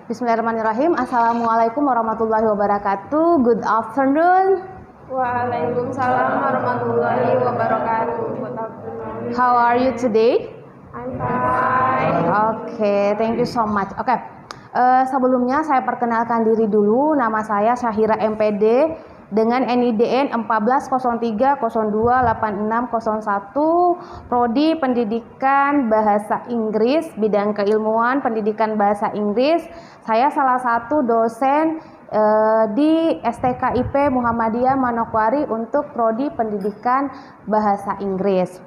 Bismillahirrahmanirrahim. Assalamualaikum warahmatullahi wabarakatuh. Good afternoon. Waalaikumsalam warahmatullahi wabarakatuh. Good afternoon. How are you today? I'm fine. Okay, thank you so much. Okay. Sebelumnya saya perkenalkan diri dulu. Nama saya Syahira MPD dengan NIDN 1403028601, Prodi Pendidikan Bahasa Inggris, bidang keilmuan pendidikan bahasa Inggris. Saya salah satu dosen di STKIP Muhammadiyah Manokwari untuk Prodi Pendidikan Bahasa Inggris.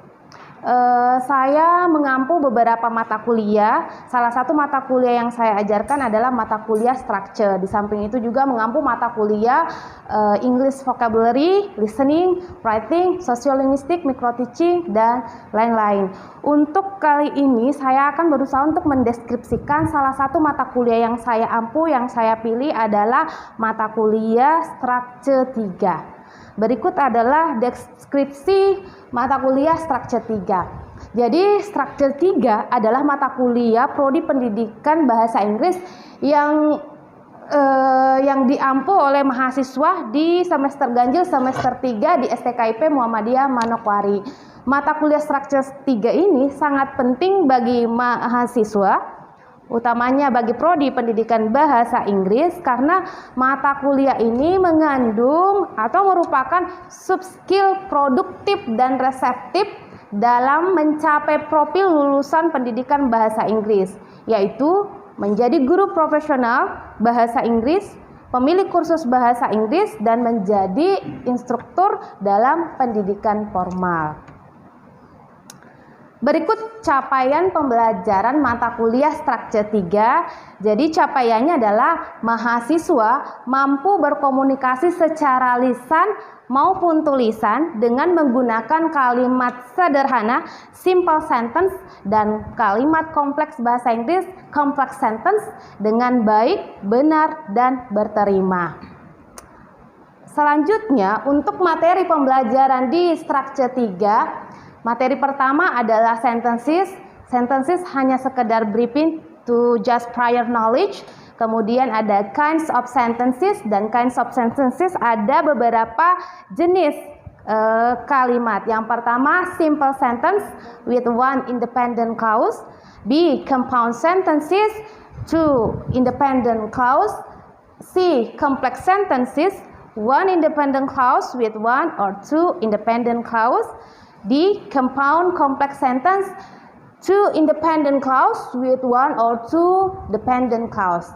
Saya mengampu beberapa mata kuliah. Salah satu mata kuliah yang saya ajarkan adalah mata kuliah structure. Di samping itu juga mengampu mata kuliah English vocabulary, listening, writing, sociolinguistic, micro teaching, dan lain-lain. Untuk kali ini saya akan berusaha untuk mendeskripsikan salah satu mata kuliah yang saya ampu, yang saya pilih adalah mata kuliah structure 3. Berikut adalah deskripsi mata kuliah structure 3. Jadi structure 3 adalah mata kuliah prodi pendidikan bahasa Inggris yang diampu oleh mahasiswa di semester ganjil semester 3 di STKIP Muhammadiyah Manokwari. Mata kuliah structure 3 ini sangat penting bagi mahasiswa, utamanya bagi prodi pendidikan bahasa Inggris, karena mata kuliah ini mengandung atau merupakan sub skill produktif dan reseptif dalam mencapai profil lulusan pendidikan bahasa Inggris, yaitu menjadi guru profesional bahasa Inggris, pemilik kursus bahasa Inggris, dan menjadi instruktur dalam pendidikan formal. Berikut capaian pembelajaran mata kuliah structure 3. Jadi capaiannya adalah mahasiswa mampu berkomunikasi secara lisan maupun tulisan dengan menggunakan kalimat sederhana simple sentence dan kalimat kompleks bahasa Inggris complex sentence dengan baik, benar, dan berterima. Selanjutnya untuk materi pembelajaran di structure 3, materi pertama adalah sentences. Sentences hanya sekedar briefing to just prior knowledge. Kemudian ada kinds of sentences, dan kinds of sentences ada beberapa jenis kalimat. Yang pertama simple sentence with one independent clause. B. Compound sentences, two independent clause. C. Complex sentences, one independent clause with one or two independent clause. D. Compound complex sentence, two independent clause with one or two dependent clause.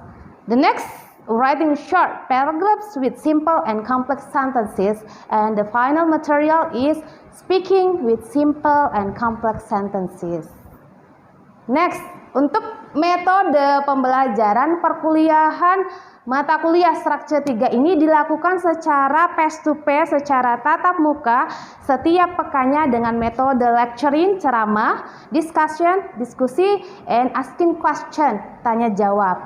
The next, writing short paragraphs with simple and complex sentences. And the final material is speaking with simple and complex sentences. Next, untuk metode pembelajaran perkuliahan mata kuliah structure 3 ini dilakukan secara face to face, secara tatap muka setiap pekannya dengan metode lecturing, ceramah, discussion, diskusi, and asking question, tanya jawab.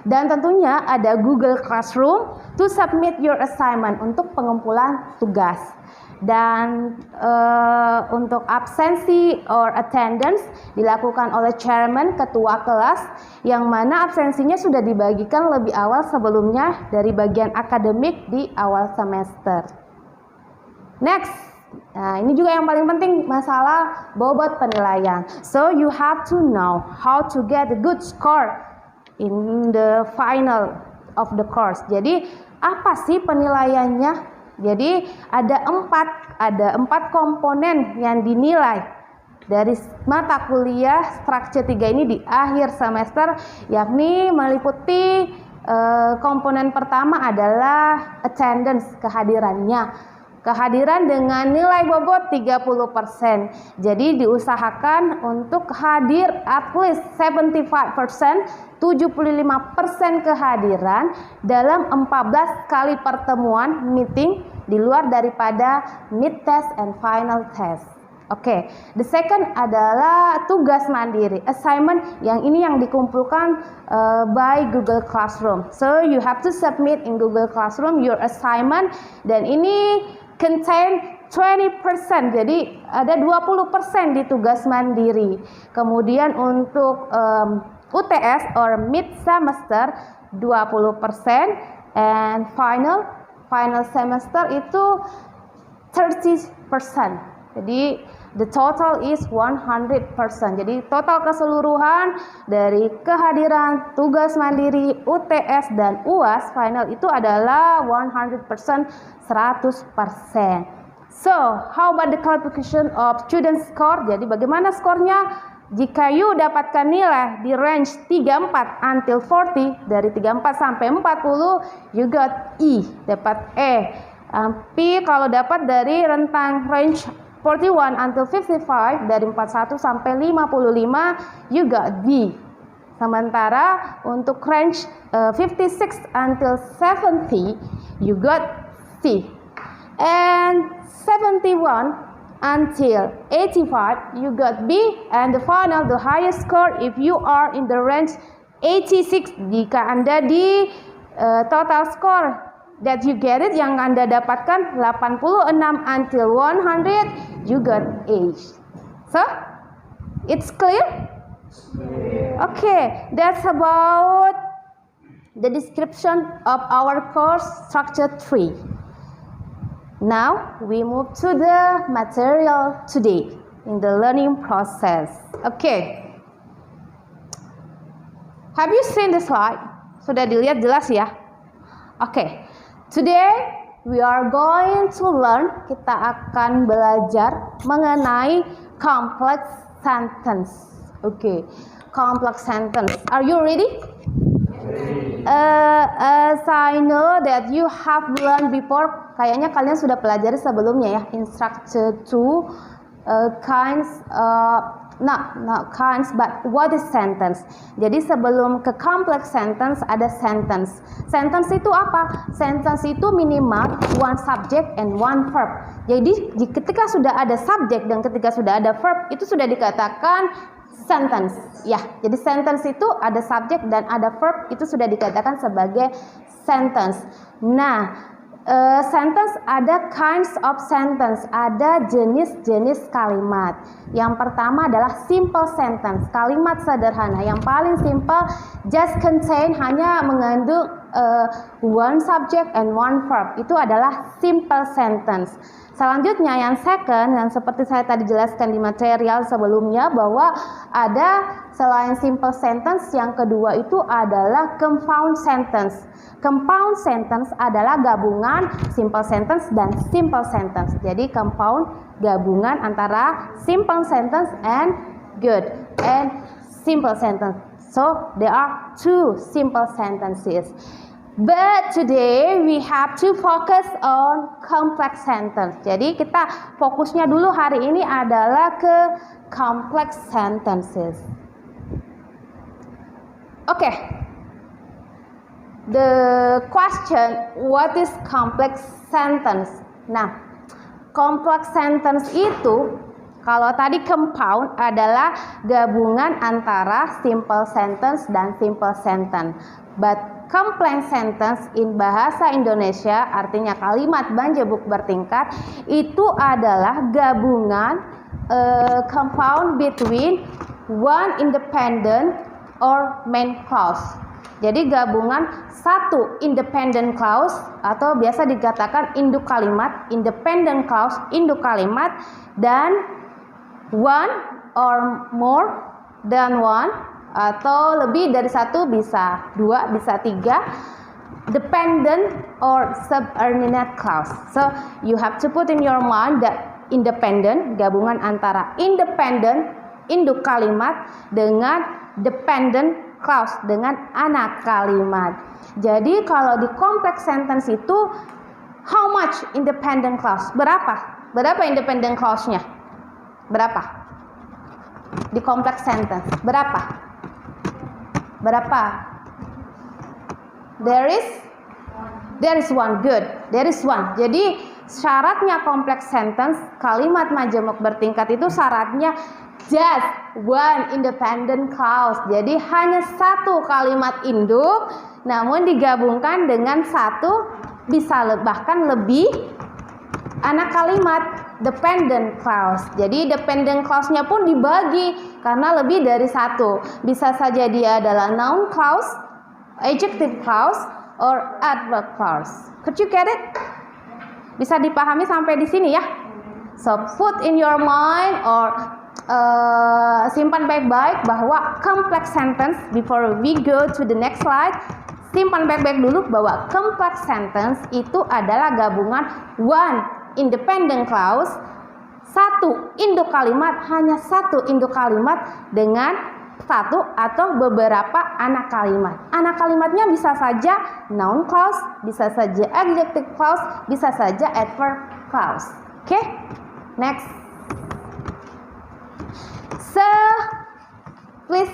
Dan tentunya ada Google Classroom to submit your assignment untuk pengumpulan tugas. Dan untuk absensi or attendance dilakukan oleh chairman, ketua kelas, yang mana absensinya sudah dibagikan lebih awal sebelumnya dari bagian akademik di awal semester. Next, nah ini juga yang paling penting, masalah bobot penilaian. So you have to know how to get a good score in the final of the course. Jadi apa sih penilaiannya? Jadi ada empat komponen yang dinilai dari mata kuliah structure 3 ini di akhir semester, yakni meliputi komponen pertama adalah attendance, kehadirannya. Kehadiran dengan nilai bobot 30%. Jadi diusahakan untuk hadir at least 75%, 75% kehadiran dalam 14 kali pertemuan meeting di luar daripada mid test and final test. Oke, the second adalah tugas mandiri, assignment, yang ini yang dikumpulkan by Google Classroom. So you have to submit in Google Classroom your assignment, dan ini contain 20%, jadi ada 20% di tugas mandiri. Kemudian untuk UTS or mid semester 20%, and final semester itu 30%. Jadi the total is 100%. Jadi total keseluruhan dari kehadiran tugas mandiri, UTS dan UAS final itu adalah 100%, 100%. So, how about the classification of student score? Jadi bagaimana skornya? Jika you dapatkan nilai di range 34 until 40, dari 34 sampai 40, you got E, dapat E. Tapi kalau dapat dari rentang range 41 until 55, dari 41 sampai 55, you got B. Sementara untuk range 56 until 70, you got C. And 71 until 85, you got B. And the final, the highest score if you are in the range 86, jika Anda di total score that you get it, yang Anda dapatkan 86 until 100, you got A. So, it's clear? Okay, that's about the description of our course structure 3. Now, we move to the material today in the learning process. Okay. Have you seen the slide? Sudah dilihat jelas ya? Okay. Today we are going to learn, kita akan belajar mengenai complex sentence. Okay, complex sentence. Are you ready? As I know that you have learned before, kayaknya kalian sudah pelajari sebelumnya ya, in structure 2, not kinds, but what is sentence? Jadi sebelum ke complex sentence ada sentence. Sentence itu apa? Sentence itu minimal one subject and one verb. Jadi ketika sudah ada subject dan ketika sudah ada verb, itu sudah dikatakan sentence. Ya, jadi sentence itu ada subject dan ada verb, itu sudah dikatakan sebagai sentence. Nah, sentence ada kinds of sentence, ada jenis-jenis kalimat. Yang pertama adalah simple sentence, kalimat sederhana. Yang paling simple, just contain, hanya mengandung one subject and one verb. Itu adalah simple sentence. Selanjutnya yang second, yang seperti saya tadi jelaskan di material sebelumnya, bahwa ada selain simple sentence, yang kedua itu adalah compound sentence. Compound sentence adalah gabungan simple sentence dan simple sentence. Jadi compound gabungan antara simple sentence and good and simple sentence. So there are two simple sentences. But today we have to focus on complex sentence. Jadi kita fokusnya dulu hari ini adalah ke complex sentences. Okay. The question, what is complex sentence? Nah, complex sentence itu, kalau tadi compound adalah gabungan antara simple sentence dan simple sentence. But complex sentence in bahasa Indonesia, artinya kalimat banjebuk bertingkat, itu adalah gabungan compound between one independent or main clause. Jadi gabungan satu independent clause atau biasa dikatakan induk kalimat, independent clause, induk kalimat, dan one or more than one, atau lebih dari satu, bisa dua, bisa tiga, dependent or subordinate clause. So you have to put in your mind that independent, gabungan antara independent, induk kalimat, dengan dependent clause, dengan anak kalimat. Jadi kalau di complex sentence itu, how much independent clause? Berapa independent clause-nya? Berapa? Di complex sentence, berapa? There is one. Good. There is one. Jadi syaratnya complex sentence, kalimat majemuk bertingkat itu syaratnya just one independent clause. Jadi hanya satu kalimat induk, namun digabungkan dengan satu, bisa bahkan lebih anak kalimat. dependent clause. Jadi dependent clause-nya pun dibagi karena lebih dari satu. Bisa saja dia adalah noun clause, adjective clause, or adverb clause. Could you get it? Bisa dipahami sampai di sini ya? So put in your mind or simpan baik-baik bahwa complex sentence, before we go to the next slide, simpan baik-baik dulu bahwa complex sentence itu adalah gabungan one independent clause, satu induk kalimat, hanya satu induk kalimat dengan satu atau beberapa anak kalimat. Anak kalimatnya bisa saja noun clause, bisa saja adjective clause, bisa saja adverb clause. Oke? Next. So, please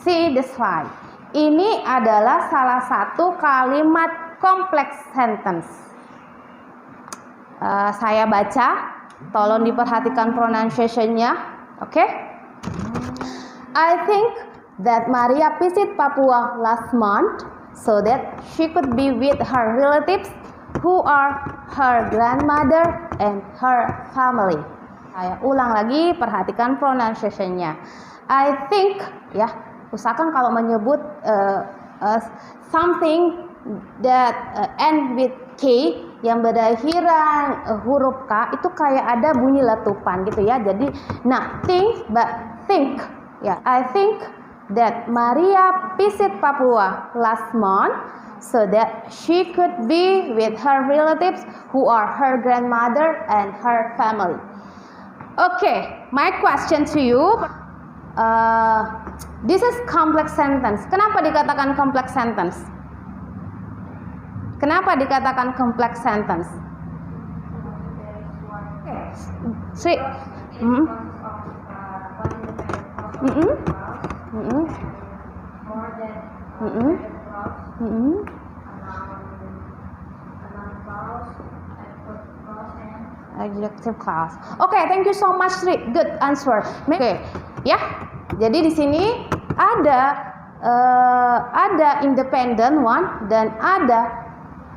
see the slide. Ini adalah salah satu kalimat complex sentence. Saya baca, tolong diperhatikan pronunciation-nya. Oke? I think that Maria visit Papua last month so that she could be with her relatives who are her grandmother and her family. Saya ulang lagi, perhatikan pronunciation-nya. I think, ya, usahakan kalau menyebut something that end with K yang berakhiran huruf K itu kayak ada bunyi letupan gitu ya. Jadi, nah, think but think. Ya, I think that Maria visit Papua last month so that she could be with her relatives who are her grandmother and her family. Okay, my question to you, this is complex sentence. Kenapa dikatakan complex sentence? Kenapa dikatakan complex sentence? See, adjective clause. Okay, thank you so much, Sri. Good answer. Okay, ya. Jadi di sini ada independent one dan ada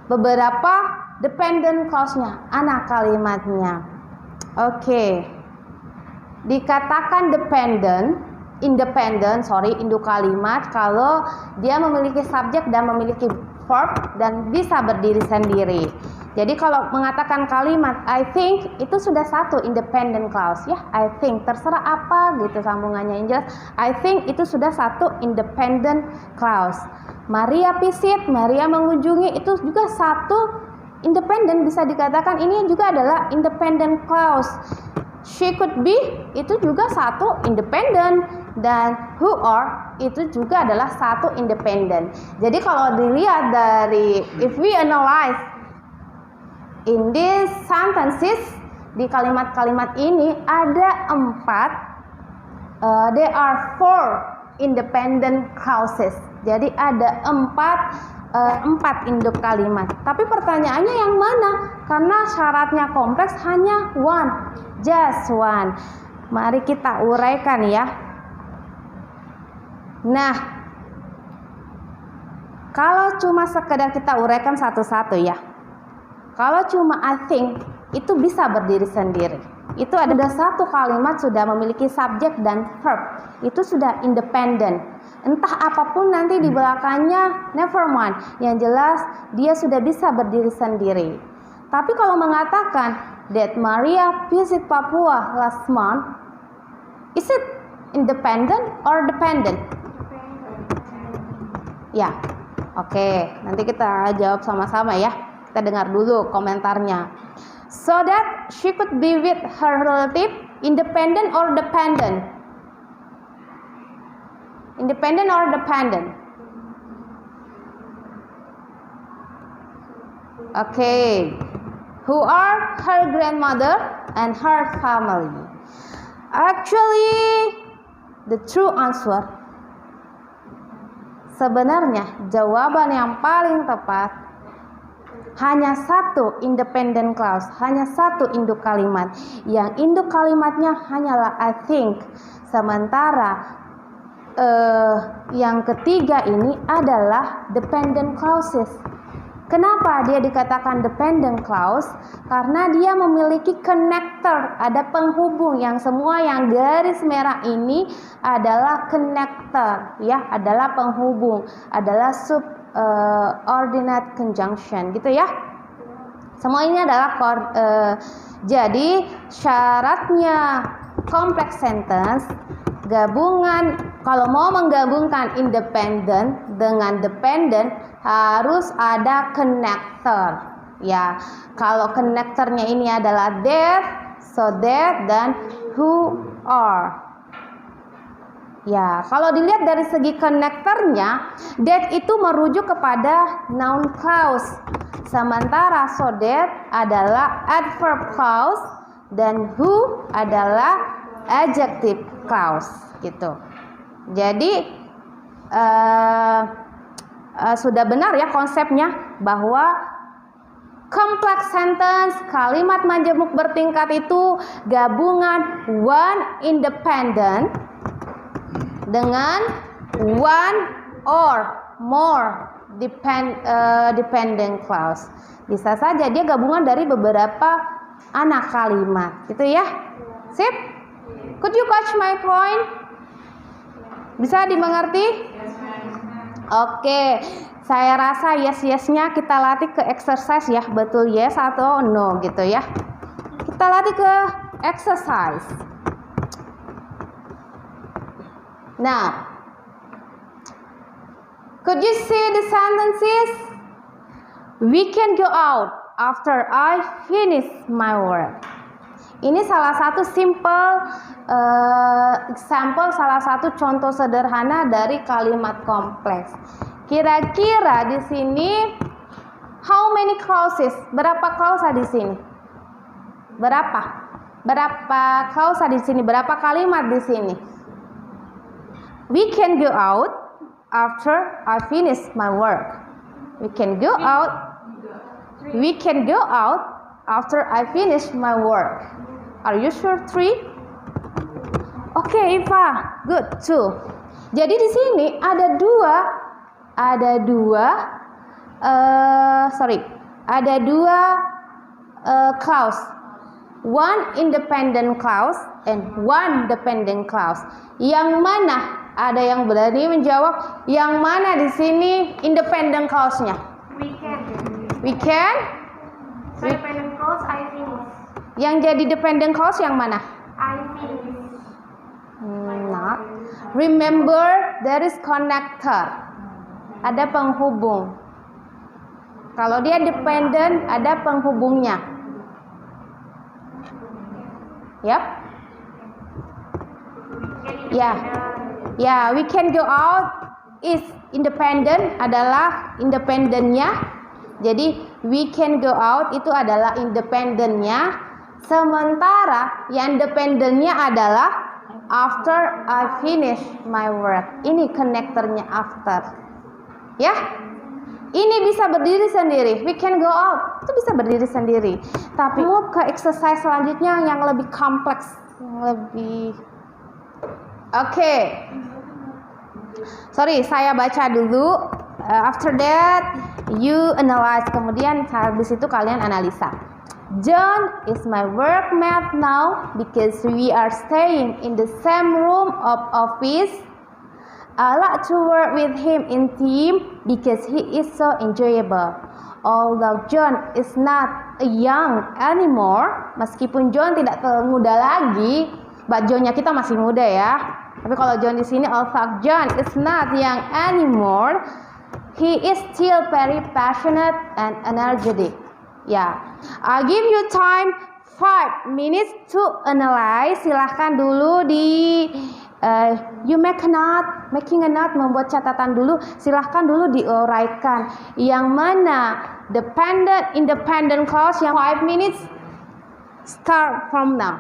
beberapa dependent clause-nya, anak kalimatnya. Okay. Dikatakan induk kalimat kalau dia memiliki subjek dan memiliki verb dan bisa berdiri sendiri. Jadi kalau mengatakan kalimat I think itu sudah satu independent clause ya. I think terserah apa gitu sambungannya yang jelas. I think itu sudah satu independent clause. Maria visit, Maria mengunjungi itu juga satu independent, bisa dikatakan ini juga adalah independent clause. She could be itu juga satu independent dan who are itu juga adalah satu independent. Jadi kalau dilihat dari if we analyze in these sentences, di kalimat-kalimat ini ada there are 4 independent clauses. Jadi ada 4 induk kalimat. Tapi pertanyaannya yang mana? Karena syaratnya kompleks hanya one, just one. Mari kita uraikan ya. Nah, kalau cuma sekedar kita uraikan satu-satu ya. Kalau cuma I think itu bisa berdiri sendiri. Itu ada satu kalimat sudah memiliki subjek dan verb. Itu sudah independent. Entah apapun nanti di belakangnya, never mind. Yang jelas dia sudah bisa berdiri sendiri. Tapi kalau mengatakan that Maria visit Papua last month, is it independent or dependent? Ya, oke. Nanti kita jawab sama-sama ya. Kita dengar dulu komentarnya. So that she could be with her relative, independent or dependent? Independent or dependent? Okay. Who are her grandmother and her family? Actually, the true answer, sebenarnya jawaban yang paling tepat hanya satu independent clause, hanya satu induk kalimat. Yang induk kalimatnya hanyalah I think. Sementara yang ketiga ini adalah dependent clauses. Kenapa dia dikatakan dependent clause? Karena dia memiliki connector, ada penghubung, yang semua yang garis merah ini adalah connector, ya, adalah penghubung, adalah subordinate conjunction, gitu ya. Semua ini adalah jadi syaratnya complex sentence gabungan, kalau mau menggabungkan independent dengan dependent harus ada connector, ya. Kalau connectornya ini adalah that, so that, dan who are. Ya, kalau dilihat dari segi konektornya, that itu merujuk kepada noun clause, sementara so that adalah adverb clause dan who adalah adjective clause, gitu. Jadi sudah benar ya konsepnya, bahwa complex sentence, kalimat majemuk bertingkat itu gabungan one independent dengan one or more dependent clause. Bisa saja dia gabungan dari beberapa anak kalimat, gitu ya. Sip? Could you catch my point? Bisa dimengerti? Oke, saya rasa yes-nya kita latih ke exercise ya, betul yes atau no gitu ya. Kita latih ke exercise. Now, could you see the sentences? We can go out after I finish my work. Ini salah satu simple example, salah satu contoh sederhana dari kalimat kompleks. Kira-kira di sini how many clauses? Berapa klausa di sini? Berapa? Berapa klausa di sini? Berapa kalimat di sini? We can go out after I finish my work. We can go out. We can go out after I finish my work. Are you sure 3? Oke, Iva, good 2. Jadi di sini ada dua clause, one independent clause and one dependent clause. Yang mana? Ada yang berani menjawab yang mana di sini independent clause-nya? We can. Dependent clause I finish. Yang jadi dependent clause yang mana? I finish. Not. Remember, there is connector. Ada penghubung. Kalau dia dependent, ada penghubungnya. Yap. Ya, we can go out is independent, adalah independennya. Jadi we can go out itu adalah independennya. Sementara yang dependennya adalah after I finish my work. Ini konektornya after. Ya. Ini bisa berdiri sendiri. We can go out. Itu bisa berdiri sendiri. Tapi mau ke exercise selanjutnya yang lebih kompleks, yang lebih Oke. Sorry, saya baca dulu. After that, you analyze. Kemudian habis itu kalian analisa. John is my workmate now because we are staying in the same room of office. I like to work with him in team because he is so enjoyable. Although John is not young anymore, meskipun John tidak terlalu muda lagi, John-nya kita masih muda ya. Tapi kalau John di sini, although John is not young anymore, he is still very passionate and energetic. Ya, I give you time 5 minutes to analyze. Silahkan dulu you making a note, membuat catatan dulu. Silahkan dulu diuraikan. Yang mana dependent, independent clause yang 5 minutes start from now.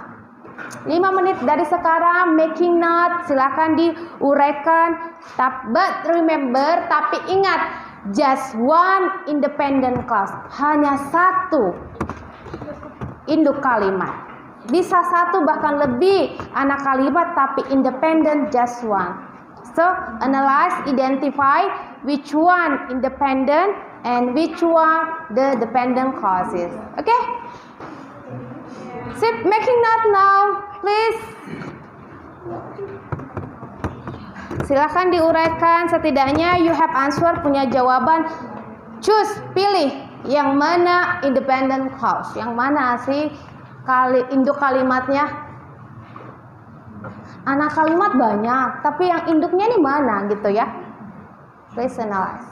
5 menit dari sekarang making note, silahkan diuraikan. But remember, tapi ingat, just one independent clause, hanya satu induk kalimat. Bisa satu bahkan lebih anak kalimat, tapi independent just one. So analyze, identify which one independent and which one the dependent clause is. Okay? Sip, making note now, please. Silahkan diuraikan, setidaknya you have answer, punya jawaban. Choose, pilih yang mana independent clause, yang mana sih induk kalimatnya. Anak kalimat banyak, tapi yang induknya ini mana gitu ya. Please analyze.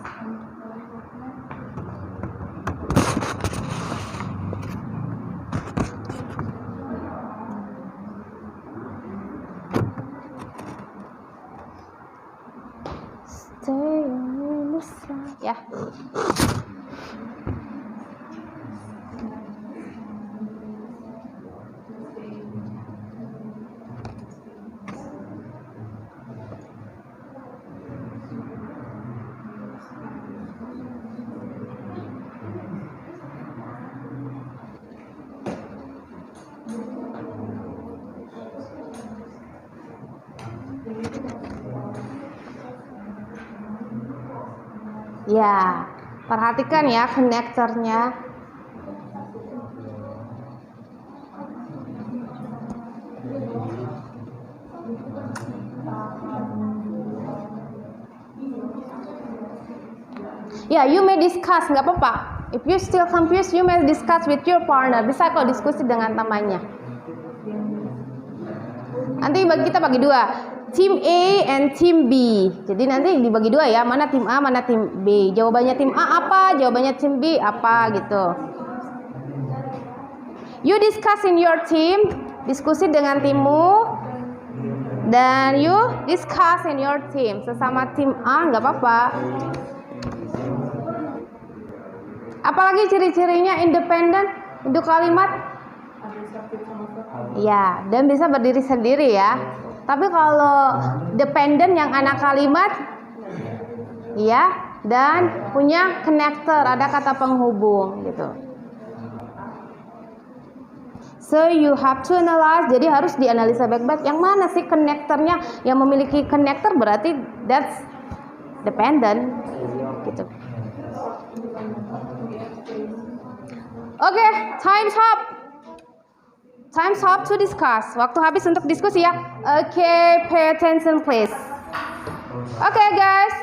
Ya. Ya, perhatikan ya konektornya. Ya, you may discuss, nggak apa-apa. If you still confused, you may discuss with your partner. Bisa kok diskusi dengan temannya. Nanti kita bagi dua. Tim A and tim B. Jadi nanti dibagi dua ya, mana tim A, mana tim B. Jawabannya tim A apa, jawabannya tim B apa gitu. You discuss in your team, diskusi dengan timmu. Dan you discuss in your team, sesama tim A nggak apa-apa. Apalagi ciri-cirinya independen, induk kalimat. Ya, dan bisa berdiri sendiri ya. Tapi kalau dependent yang anak kalimat, ya, dan punya connector, ada kata penghubung gitu. So you have to analyze, jadi harus dianalisa baik-baik. Yang mana sih connectornya? Yang memiliki connector berarti that's dependent, gitu. Oke, time's up. Time's up to discuss. Waktu habis untuk diskusi ya. Okay, pay attention please. Okay guys,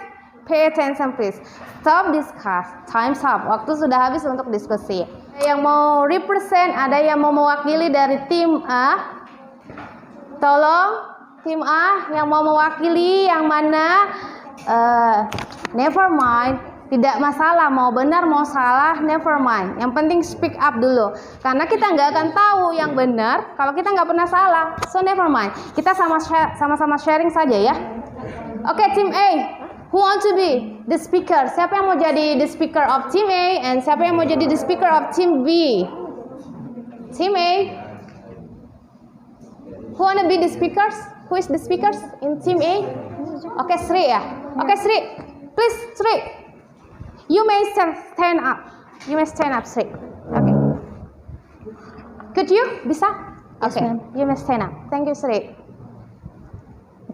pay attention please. Stop discuss. Time's up. Waktu sudah habis untuk diskusi. Yang mau represent, ada yang mau mewakili dari tim A. Tolong tim A yang mau mewakili yang mana? Never mind. Tidak masalah, mau benar mau salah, never mind. Yang penting speak up dulu. Karena kita nggak akan tahu yang benar kalau kita nggak pernah salah. So never mind. Kita sama-sama sharing saja ya. Oke, tim A. Who want to be the speaker? Siapa yang mau jadi the speaker of team A? And siapa yang mau jadi the speaker of team B? Team A. Who wanna be the speakers? Who is the speakers in team A? Oke, Sri ya. Oke, Sri. Please, Sri. You may stand up. You may stand up, Sri. Okay. Could you? Bisa? Yes, Okay. ma'am. You may stand up. Thank you, Sri.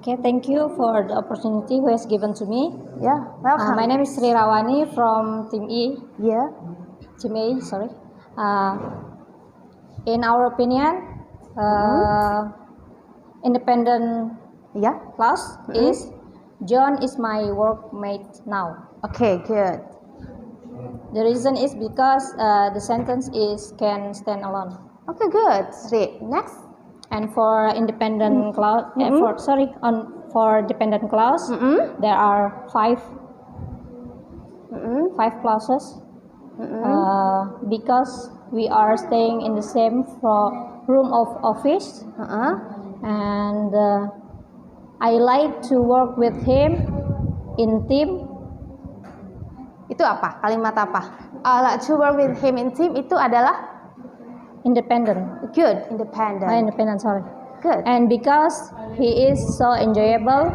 Okay, thank you for the opportunity who has given to me. Yeah, welcome. My name is Sri Rawani from Team E, Yeah. Team A, sorry. In our opinion, independent Yeah. clause is John is my workmate now. Okay, good. The reason is because the sentence is can stand alone. Okay, good. Sri. Next. And for independent clause, for dependent clause, there are five clauses. Because we are staying in the same room of office, and I like to work with him in team. Itu apa? Kalimat apa? I like to work with him in team itu adalah Independent. good, independent. Independent, sorry. Good. And because he is so enjoyable,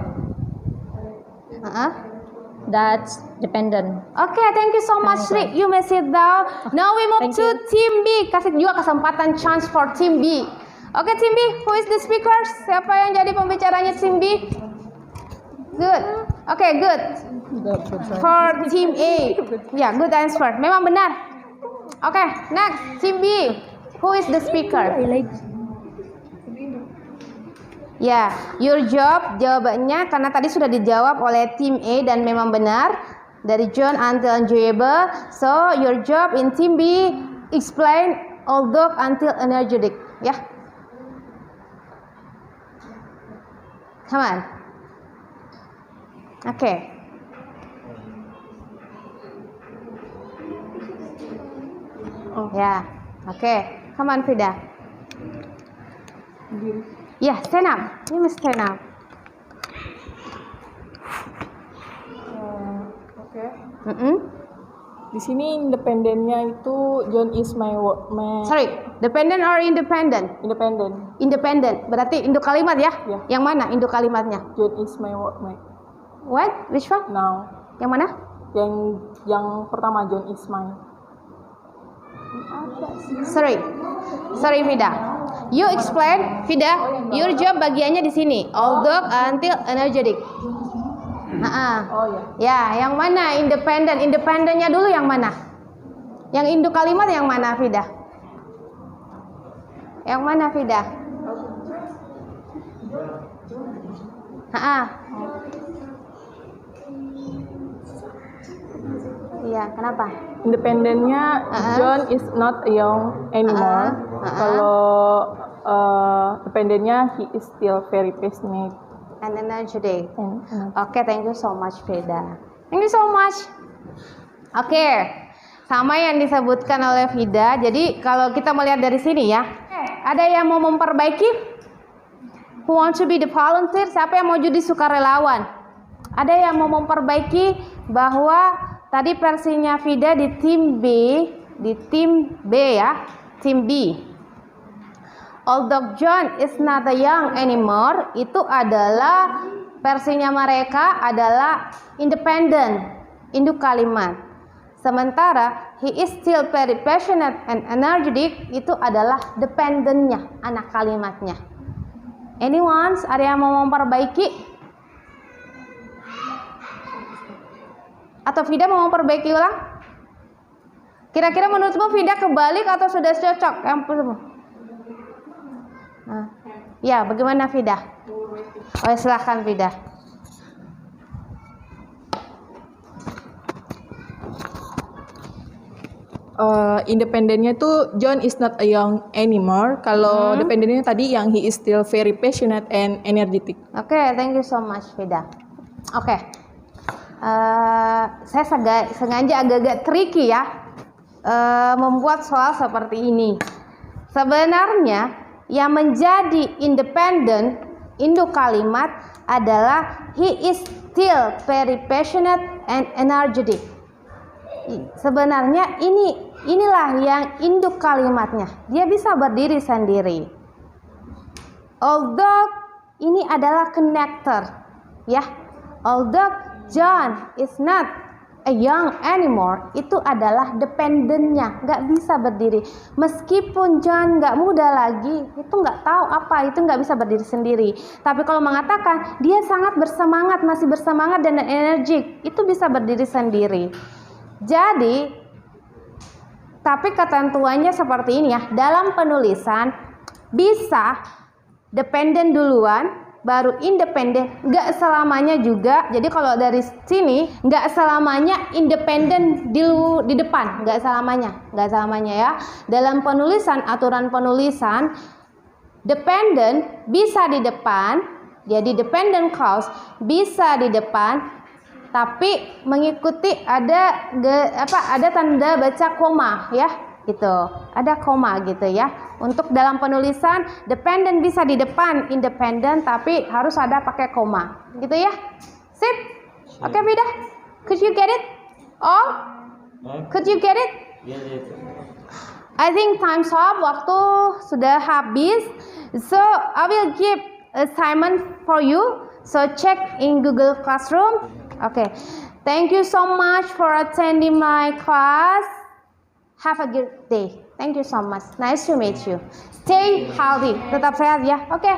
that's dependent. Okay, thank you so much, Sri. You may sit down. Now we move Thank to you. team B. Kasih juga kesempatan chance for team B. Okay, team B, who is the speakers? Siapa yang jadi pembicaranya team B? Good. Oke, good. For team A. Ya, good answer. Memang benar. Oke, next team B. Who is the speaker? Ya, your job, jawabannya karena tadi sudah dijawab oleh tim A dan memang benar dari John until enjoyable. So your job in team B explain although until energetic. Ya, come on. Oke. Ya, oke. Come on, Frida. Ya, stand up. You must stand up. Oke. Di sini independennya itu John is my workmate. Sorry, dependent or independent? Independent. Independent. Berarti induk kalimat ya? Ya. Yang mana induk kalimatnya? John is my workmate. What? Which one? Now, Yang mana? yang pertama John is my. Sorry, Vida. You explain, Vida. Your job bagiannya di sini. Although until energetic. Oh ya. Ya, yang mana independent? Independennya dulu yang mana? Yang induk kalimat yang mana, Vida? Yang mana, Vida? Iya, kenapa? Independennya John is not young anymore. Kalau dependennya he is still very passionate And energetic. and Oke, thank you so much, Vida. Thank you so much. Oke, sama yang disebutkan oleh Vida. Jadi kalau kita melihat dari sini ya, ada yang mau memperbaiki? Who want to be the volunteer? Siapa yang mau jadi sukarelawan? Ada yang mau memperbaiki bahwa tadi versinya Vida di tim B ya, tim B. Although John is not a young anymore, itu adalah versinya mereka adalah independent, induk kalimat. Sementara he is still very passionate and energetic itu adalah dependentnya, anak kalimatnya. Anyone? Ada yang mau memperbaiki? Atau Vida mau memperbaiki ulang? Kira-kira menurutmu Vida kebalik atau sudah cocok? Ya, bagaimana Vida? Oh, silahkan Vida. Independennya itu John is not a young anymore. Kalau dependennya tadi yang he is still very passionate and energetic. Oke, thank you so much Vida. Oke. Saya sengaja agak-agak tricky ya membuat soal seperti ini. Sebenarnya yang menjadi independent induk kalimat adalah he is still very passionate and energetic. Sebenarnya inilah yang induk kalimatnya. Dia bisa berdiri sendiri. Although ini adalah connector, ya. Although John is not a young anymore, itu adalah dependentnya, nggak bisa berdiri. Meskipun John nggak muda lagi, itu nggak tahu apa, itu nggak bisa berdiri sendiri. Tapi kalau mengatakan dia sangat bersemangat, masih bersemangat dan energik, itu bisa berdiri sendiri. Jadi, tapi ketentuannya seperti ini ya. Dalam penulisan bisa dependent duluan, baru independen. Nggak selamanya juga. Jadi kalau dari sini nggak selamanya independen di depan. Nggak selamanya ya. Dalam penulisan, aturan penulisan, dependent bisa di depan. Jadi dependent clause bisa di depan. Tapi mengikuti ada tanda baca koma ya, gitu. Ada koma gitu ya. Untuk dalam penulisan dependent bisa di depan independent, tapi harus ada pakai koma, gitu ya. Sip. Oke, Vida. Could you get it? Oh? Could you get it? I think time's up. Waktu sudah habis. So I will give assignment for you. So check in Google Classroom. Okay, thank you so much for attending my class. Have a good day. Thank you so much. Nice to meet you. Stay healthy. Tetap sehat ya. Oke.